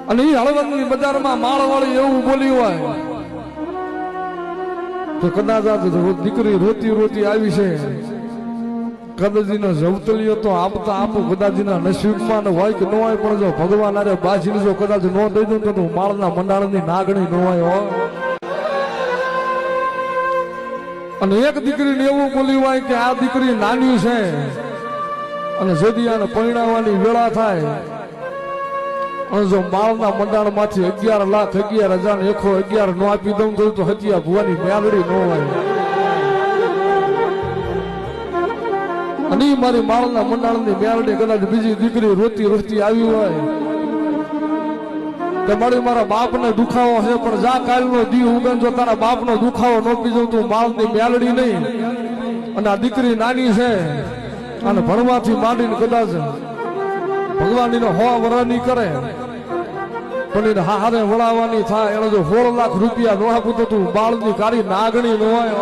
અને એ હળવદની બજારમાં માળવાળી એવું બોલ્યું હોય તો કદાચ દીકરી રોતી રોતી આવી છે, કદાચીનો જવતલીઓ તો આપતા આપું કદાચીના નસીબમાં હોય કે ન હોય, પણ જો ભગવાન અરે બાજીને જો કદાચ ન દઈ દઉં તો માળના મંડાણની નાગણી ન હોય. અને એક દીકરીને એવું બોલ્યું હોય કે આ દીકરી નાની છે અને જેદી આને પરણાવવાની વેળા થાય અને જો માળના મંડાણ માંથી 11,11,111 નો આપી દઉં તો હતિયા ભુવાની મેલડી ન હોય. અને મારી માળના મંડાણની મેલડી કદાચ બીજી દીકરી રોતી રોતી આવી હોય કે મારા બાપને દુખાવો છે, પણ જા કાલનો દી ઉગન જો તારા બાપનો દુખાવો ન પીજો તું માળની મેલડી નહીં. અને આ દીકરી નાની છે અને ભણવાથી માંડીને કદાચ ભગવાનની 100 વર્ષની કરે પણ એને હારે વળાવવાની થાય. એને જો 16 લાખ રૂપિયા નો આપું તો તું બાળની કાળી નાગણી ન હોય.